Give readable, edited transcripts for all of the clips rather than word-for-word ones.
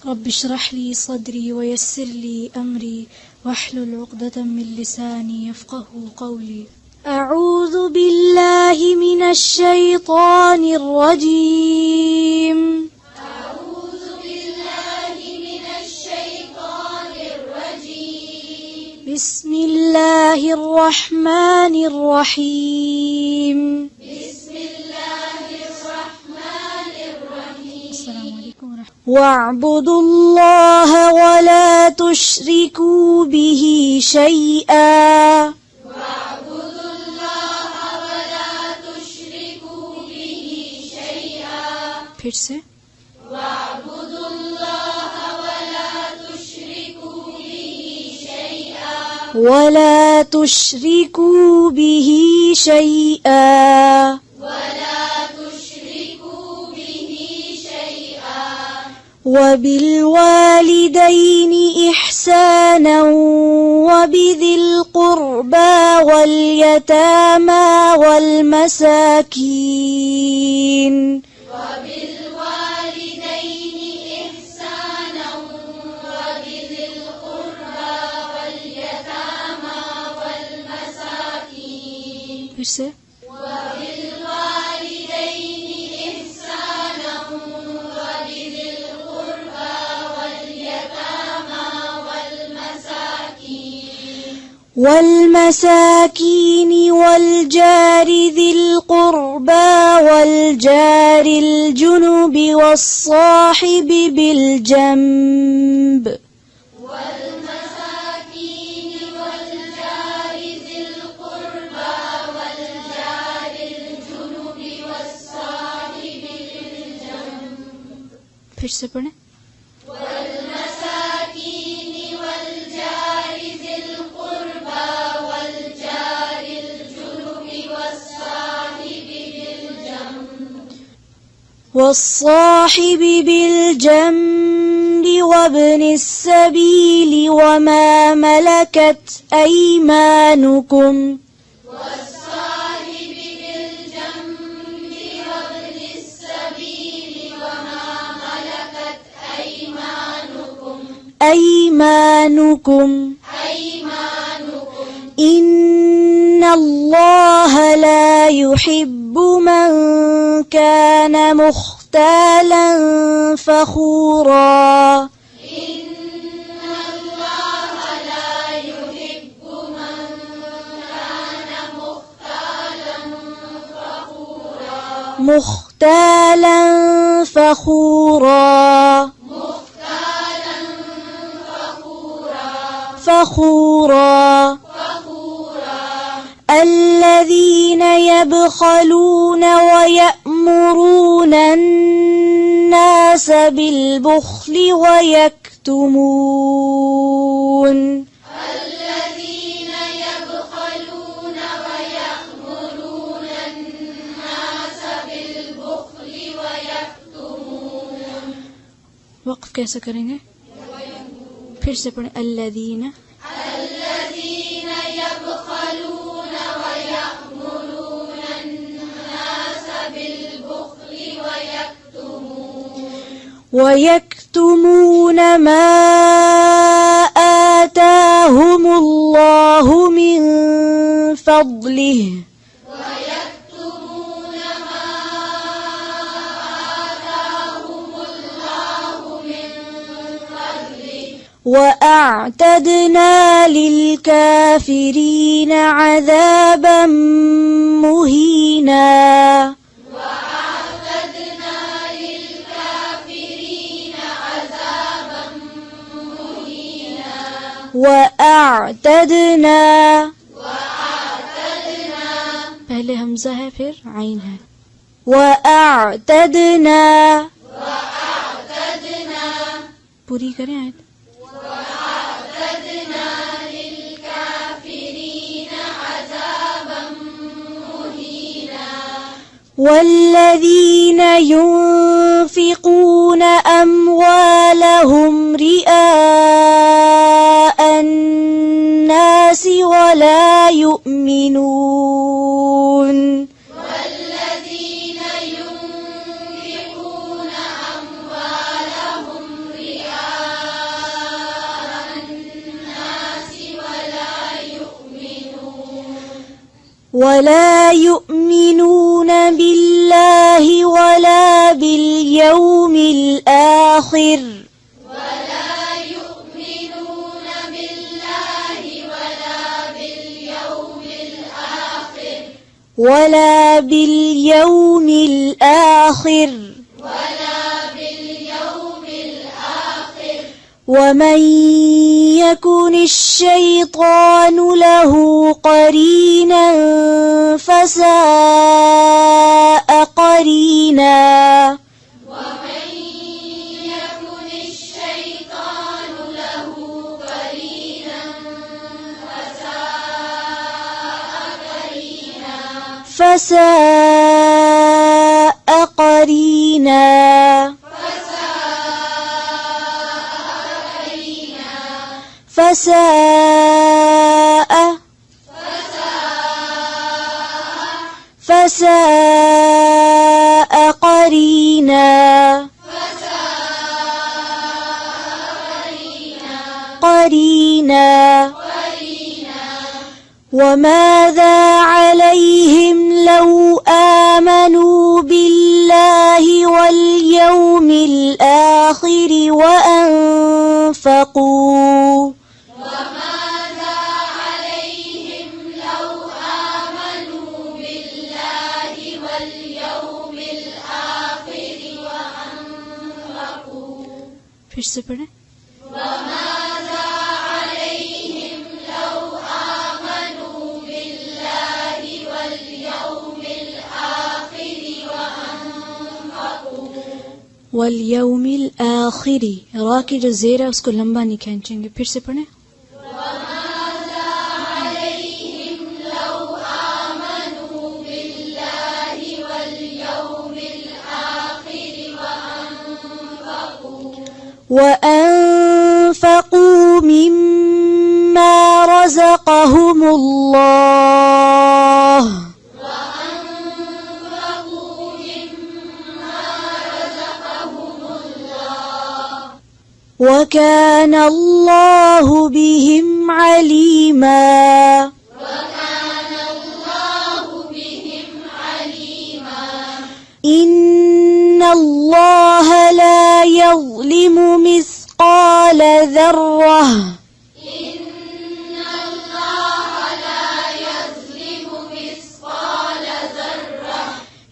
رب اشرح لي صدري ويسر لي أمري واحلل عقدة من لساني يفقه قولي. أعوذ بالله من الشيطان الرجيم. أعوذ بالله من الشيطان الرجيم. بسم الله الرحمن الرحيم. بسم الله الرحمن الرحيم. السلام عليكم ورحمة الله. واعبدوا الله ولا تشركوا به شيئا. واعبدوا الله ولا تشركوا به شيئا. फिर से واعبدوا الله ولا تشركوا به شيئا. ولا تشركوا به شيئا. ولا تشركوا به شيئا. وبالوالدين إحسانا وبذي القربى واليتامى والمساكين. وبالوالدين إحسانا وبذي القربى واليتامى والمساكين. फिर से وبالوالدين إحسانا وبذي القربى واليتامى والمساكين والجار ذي القربى والجار الجنب والصاحب بالجنب. والمساكين والجار ذي القربى والجار الجنب والصاحب بالجنب. फिर से पढ़ें. والمساكين والجار ذي القربى والجار الجنب والصاحب بالجنب وابن السبيل وما ملكت أيمانكم. والصاحب بالجنب وابن السبيل وما ملكت أيمانكم. إن الله لا يحب من كان مختالا فخورا. إن الله لا يحب من كان مختالا فخورا. مختالا فخورا. فخورا. الذين يبخلون ويأمرون الناس بالبخل ويكتمون. الذين يبخلون ويأمرون الناس بالبخل ويكتمون. वक्फ कैसे करेंगे? फिर से पढ़ें. الذين يبخلون ويأمرون الناس بالبخل ويكتمون ما آتاهم الله من فضله. ويكتمون ما آتاهم الله من فضله. وأعتدنا للكافرين عذابا مهينا. وأعتدنا للكافرين عذابا مهينا. وأعتدنا. وأعتدنا पहले हमजा है फिर आइन है. وأعتدنا. وأعتدنا पूरी करें आयत. وأعتدنا للكافرين عذابا مهينا. والذين ينفقون أموالهم رئاء الناس ولا يؤمنون. والذين ينفقون أموالهم رئاء ولا يؤمنون بالله ولا باليوم الآخر ولا باليوم الآخر ومن يكن الشيطان له قرينا فساء قرينا فساء قرينا فساء قرينا وماذا عليهم لو آمنوا بالله واليوم الآخر وأنفقوا फिर से पढ़ें واليوم الآخر रा की जो ज़ेर है उसको लंबा नहीं खींचेंगे फिर से पढ़ें وأنفقوا مما رزقهم الله وكان الله بهم عليما إن الله لا يظلم مثقال ذرة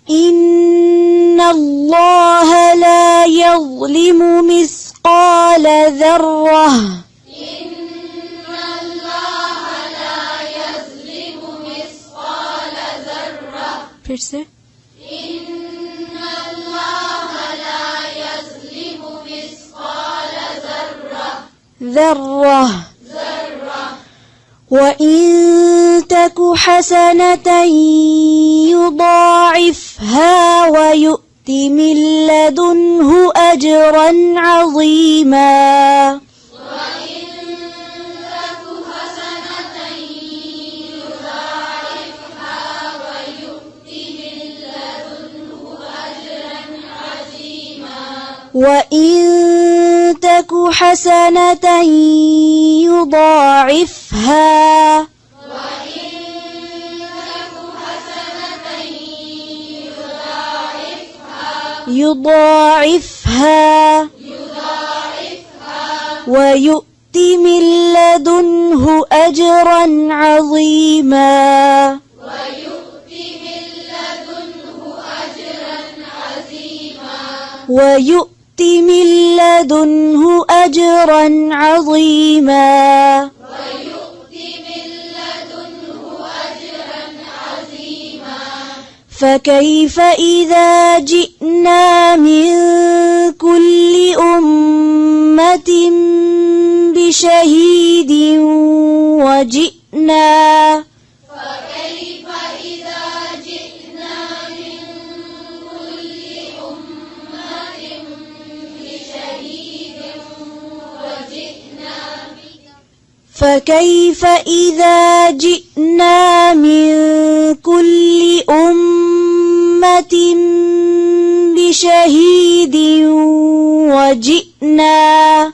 إن الله لا يظلم مثقال ذرة फिर से ذرة وإن تك حسنة يضاعفها ويؤت من لدنه أجرا عظيما وإن تك حسنة يضاعفها ويؤت من لدنه أجرا عظيما ويؤت من لدنه أجرا عظيما فكيف إذا جئنا من كل أمة بشهيد وجئنا فكيف إذا جئنا من كل أمة بشهيد وجئنا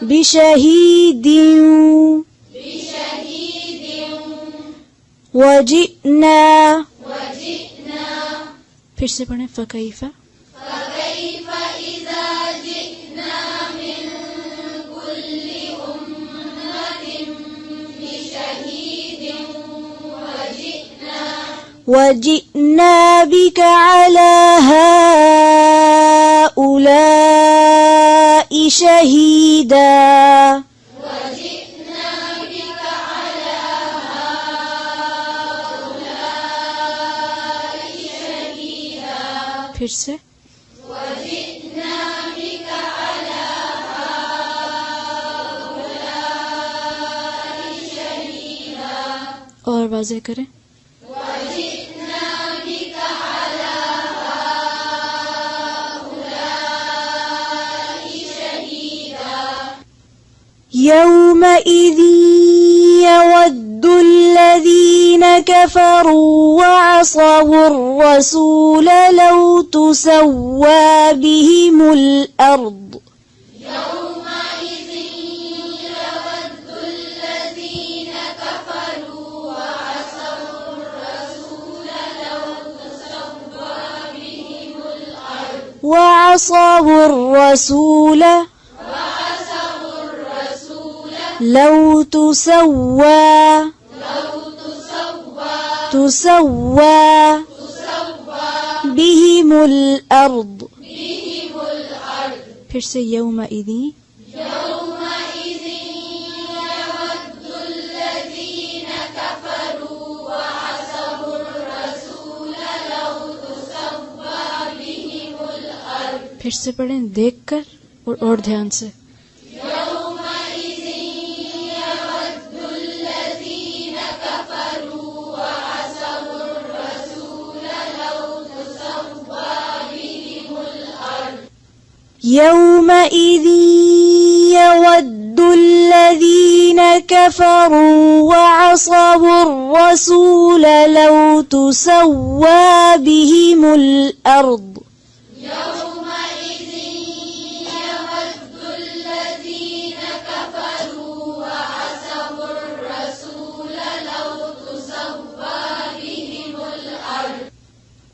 بشهيد وجئنا फिर से पढ़ें फकैफा فكيف إذا جئنا من كل أمة بشهيد وجئنا بك على هؤلاء شهيدا وجئنا بك على هؤلاء شهيدا फिर से وجئنا بك على هؤلاء شهيدا और वाज़ेह करें وجئنا بك على هؤلاء شهيدا يومئذ يود الذين كفروا وعصوا الرسول لو تسوى بهم الأرض يومئذ يود الذين كفروا وعصوا الرسول لو تسوى بهم الأرض وعصوا الرسول وعصوا الرسول لو تسوى بهم الأرض फिर से يومئذ يومئذ يود الذين كفروا وعصوا الرسول لو تسوى بهم الأرض फिर से पढ़ें देखकर और ध्यान से يومئذ يود الذين كفروا وعصوا الرسول لو تسوى بهم الأرض يومئذ يود الذين كفروا وعصوا الرسول لو تسوى بهم الأرض يومئذ يود الذين كفروا وعصوا الرسول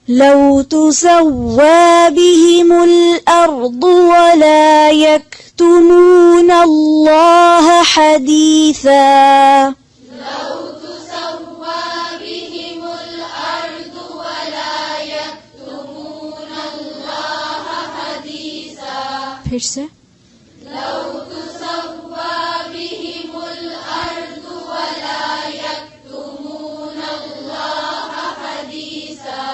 لو تسوى بهم الأرض ولا يكتمون الله حديثا لو تسوى بهم الأرض ولا يكتمون الله حديثا फिर से لو تسوى بهم الأرض ولا يكتمون الله حديثا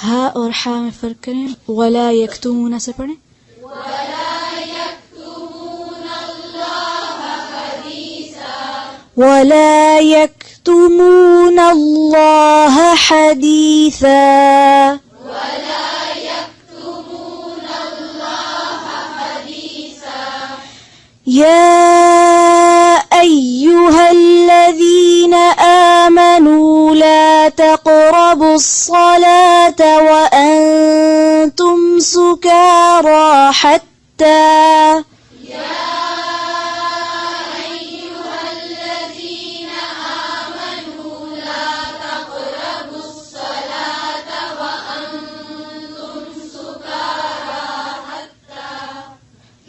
हा और हा में फर्क करें वला यक्तुमून से पढ़ें ولا يكتمون الله حديثا ولا يكتمون الله حديثا ولا يكتمون الله حديثا يا أيها الذين آمنوا لا تقربوا الصلاة وأنتم سكارى حتى يا أيها الذين آمنوا لا تقربوا الصلاة وأنتم سكارى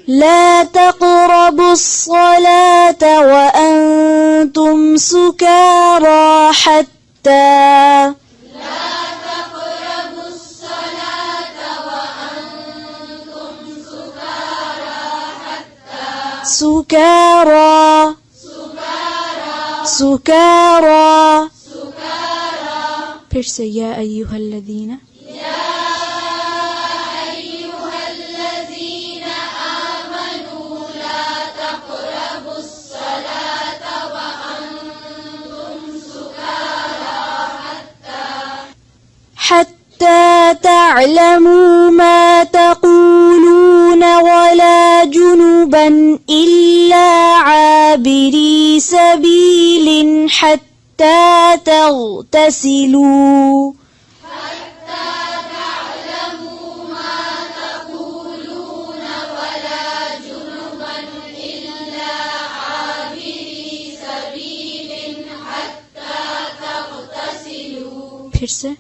لا تقربوا الصلاة وأنتم سكارى حتى لا تقربوا الصلاة وأنتم سكارى سكارى फिर से या अय्युहा الذين أيها الذين آمنوا لا تقربوا الصلاة وأنتم سكارى حتى تعلموا ما تقولون ولا جنبا إلا عابري سبيل حتى تغتسلوا حتى تعلموا ما تقولون ولا جنبا إلا फिर से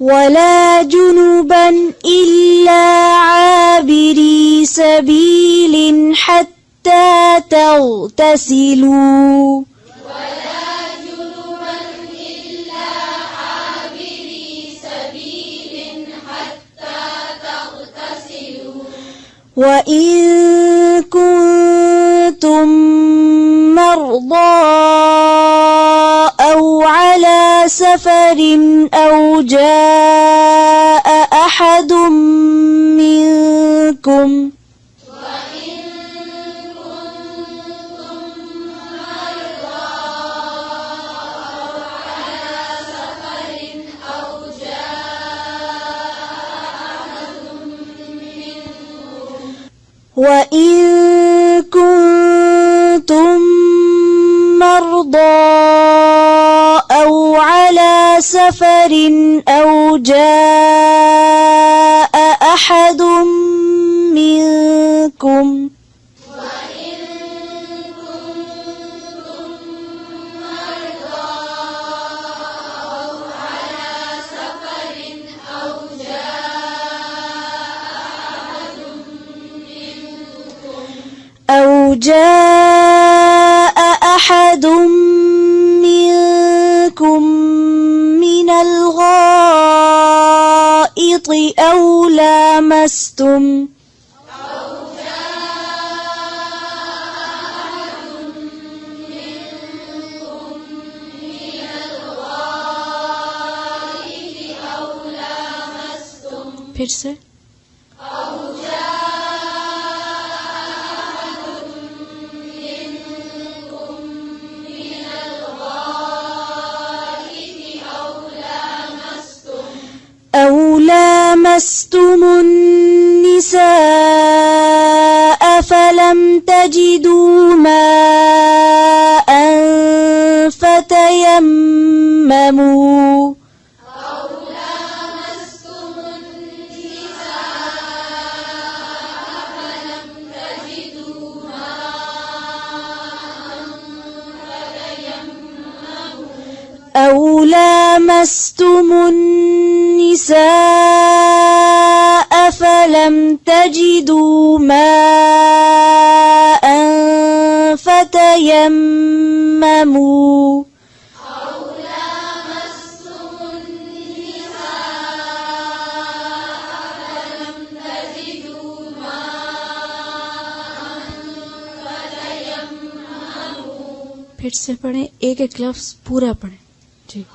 ولا جنبا إلا عابري سبيل حتى تغتسلوا وإن كنتم مرضى أو على سفر أو جاء أحد منكم وإن كنتم مرضى أو على سفر أو جاء أحد منكم أو جاء أحد منكم من الغائط أو لامستم फिर से أو لامستم النساء فلم تجدوا ماء فتيمموا أو لامستم النساء فلم تجدوا ماء فتيمموا फिर से पढ़ें एक एक लफ्ज पूरा पढ़ें जी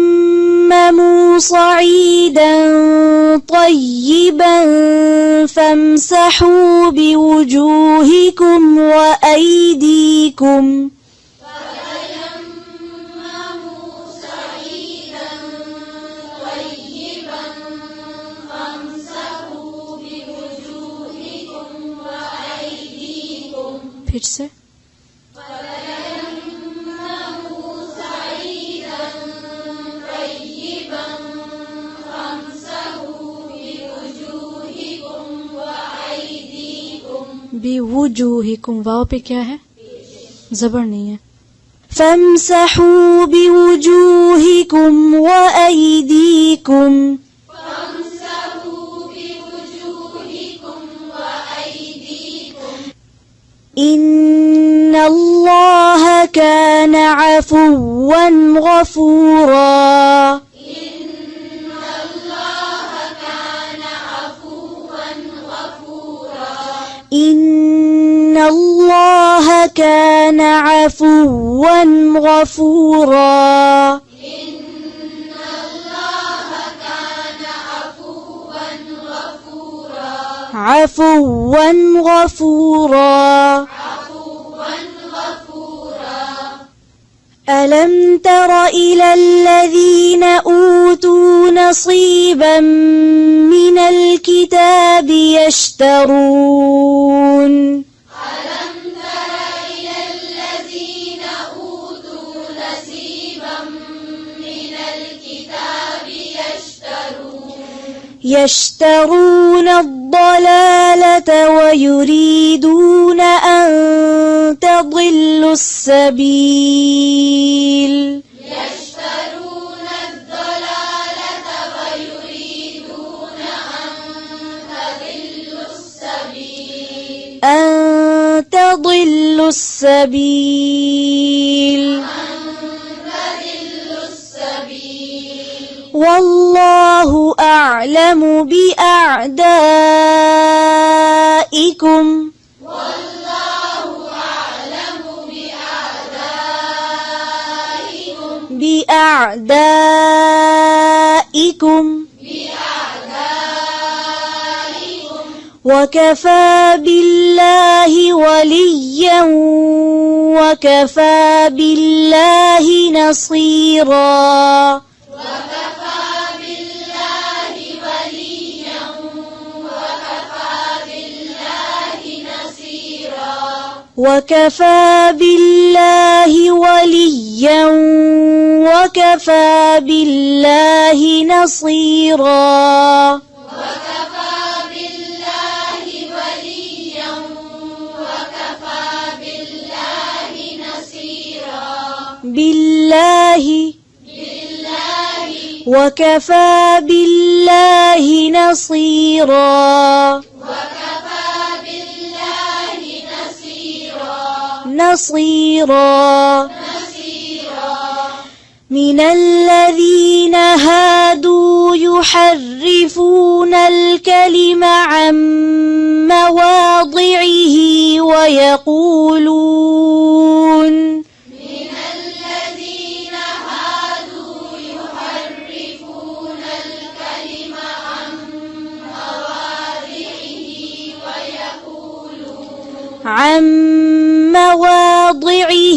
فتيمموا صعيدا طيبا فامسحوا بوجوهكم وأيديكم फिर से बिवुजूहिकुम वाव पे क्या है जबर नहीं है फमसहू बिवुजूहिकुम व अयदीकुम इन्नल्लाह कान अफ़ुव्वन गफ़ूरा इन्नल्लाह कान अफ़ुव्वन गफ़ूरा अफ़ुव्वन गफ़ूरा ألم تر إلى الذين أوتوا نصيبا من الكتاب يشترون يشترون الضلالة ويريدون أن تضلوا السبيل يشترون الضلالة ويريدون أن تضلوا السبيل والله أعلم بأعدائكم وكفى بالله وليا وكفى بالله نصيرا وكفى بالله وليا وكفى بالله نصيرا بالله وكفى بالله نصيرا من الذين هادوا يحرفون الكلم عن مواضعه ويقولون عن مواضعه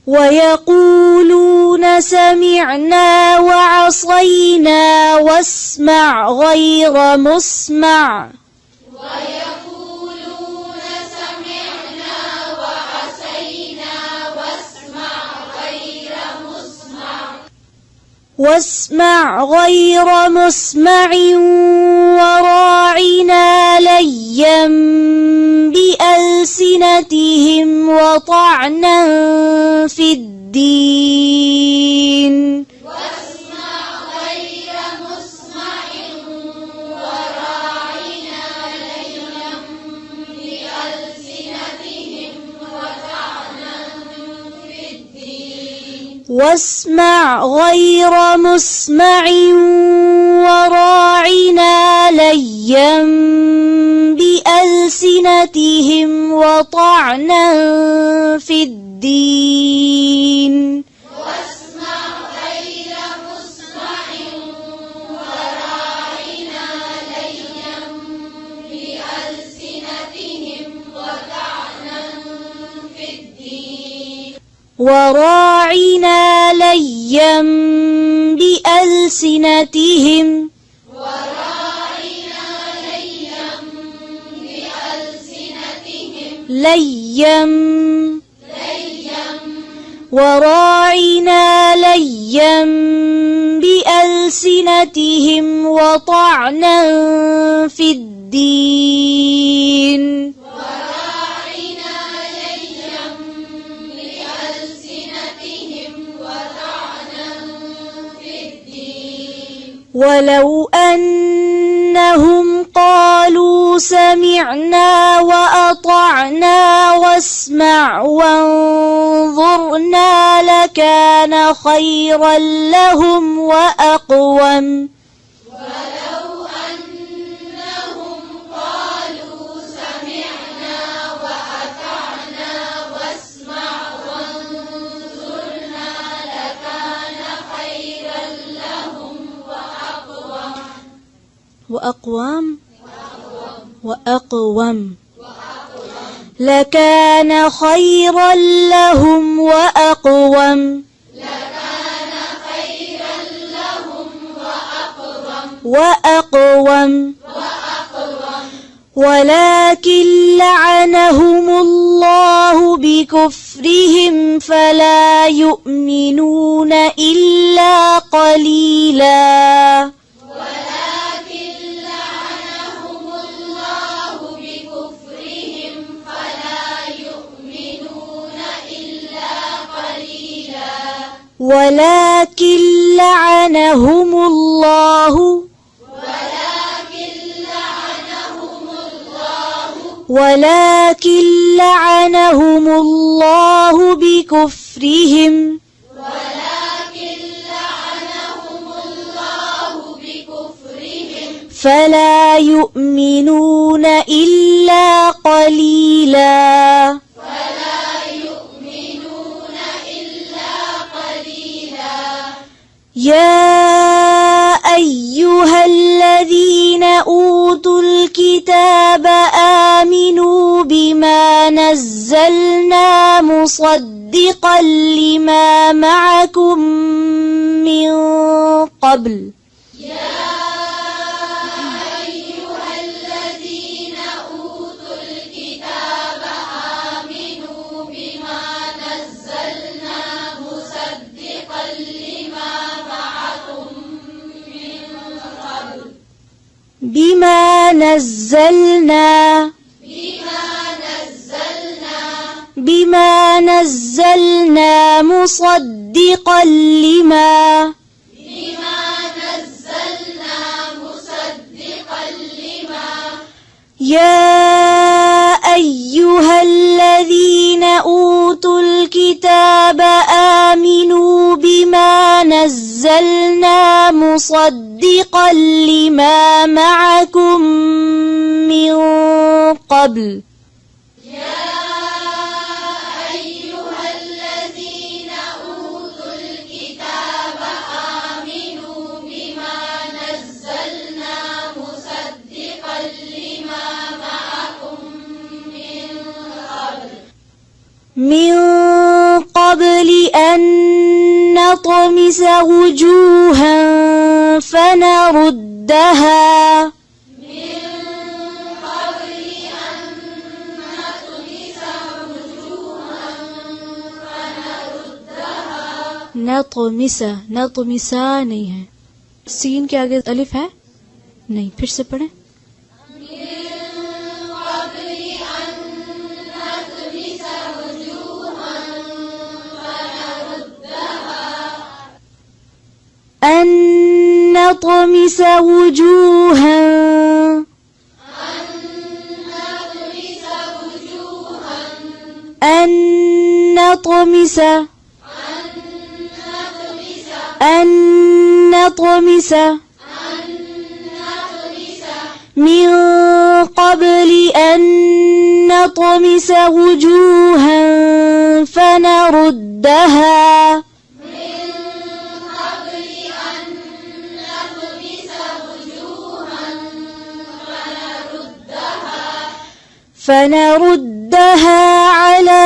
ويقولون سمعنا وعصينا واسمع غير مسمع وراعنا ليا بألسنتهم وطعنا في الدين واسمع غير مسمع وراعنا ليا بألسنتهم وطعنا في الدين وراعنا ليا بألسنتهم وراعنا ليا بألسنتهم وطعنا في الدين ولو أنهم قالوا سمعنا وأطعنا واسمع وانظرنا لكان خيرا لهم وأقوم وأقوم لكان خيرا لهم وأقوم ولكن لعنهم الله بكفرهم فلا يؤمنون إلا قليلا ولكن لعنهم الله بكفرهم فلا يؤمنون إلا قليلا يا أيها الذين أوتوا الكتاب آمنوا بما نزلنا مصدقا لما معكم من قبل بما نزلنا مصدقا لما يا أيها الذين أوتوا الكتاب آمنوا بما نزلنا مصدقا لما معكم من قبل من قبل أن نطمس وجوها فنردها नतमिसा नहीं है, सीन के आगे अलिफ है नहीं, फिर से पढ़ें। أن نطمس وجوها من قبل أن نطمس وجوها فنردها على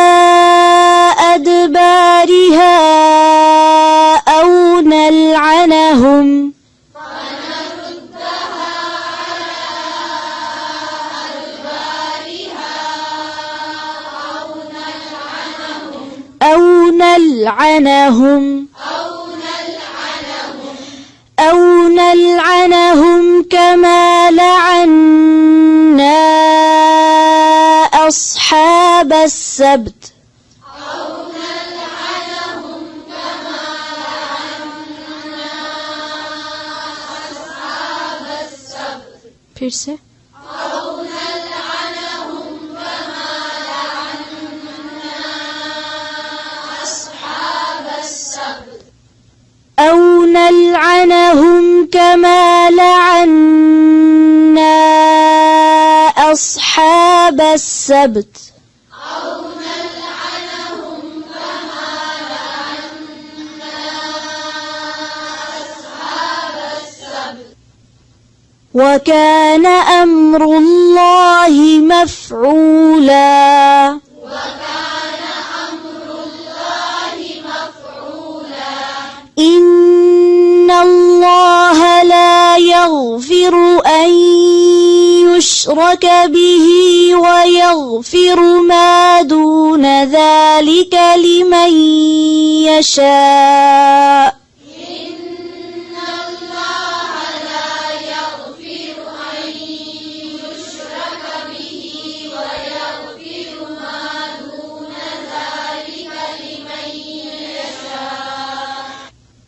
أدبارها أو نلعنهم أو نلعنهم كما لعنا أصحاب السبت फिर से أو نلعنهم كما لعنا أصحاب السبت وكان أمر الله مفعولا إن الله لا يغفر أن يشرك به ويغفر ما دون ذلك لمن يشاء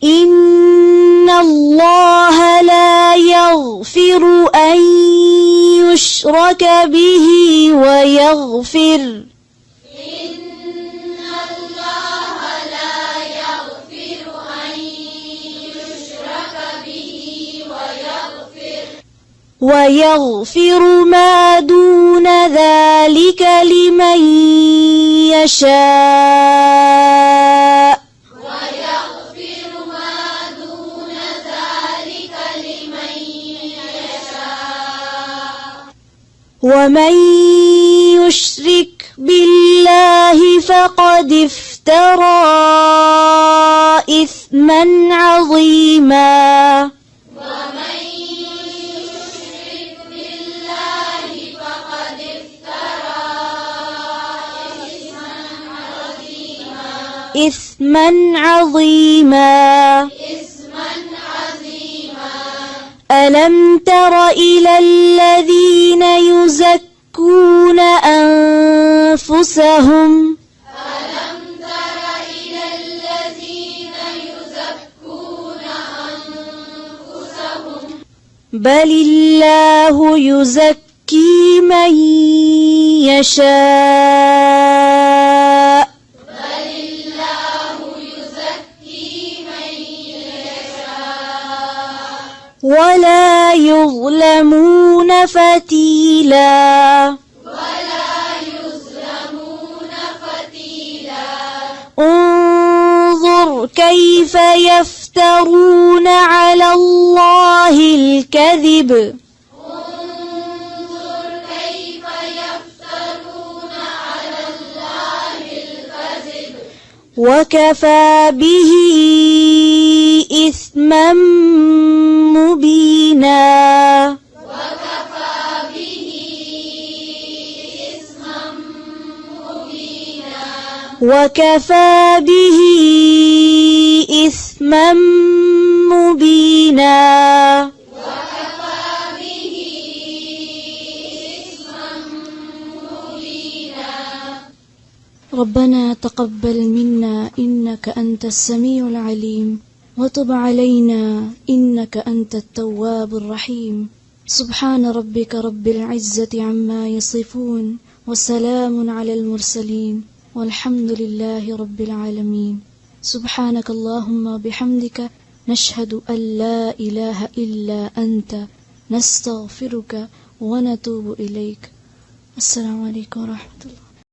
إن الله لا يغفر أن يشرك به ويغفر ويغفر ما دون ذلك لمن يشاء ومن يشرك بالله فقد افترى إثما عظيما إثما عظيما ألم تر إلى الذين يزكون أنفسهم بل الله يزكي من يشاء ولا يظلمون فتيلا انظر كيف يفترون على الله الكذب وكفى به إثما مبينا وكفى به إثما مبينا ربنا تقبل منا إنك أنت السميع العليم وتب علينا إنك أنت التواب الرحيم سبحان ربك رب العزة عما يصفون وسلام على المرسلين والحمد لله رب العالمين سبحانك اللهم بحمدك نشهد أن لا إله إلا أنت نستغفرك ونتوب إليك السلام عليكم ورحمة الله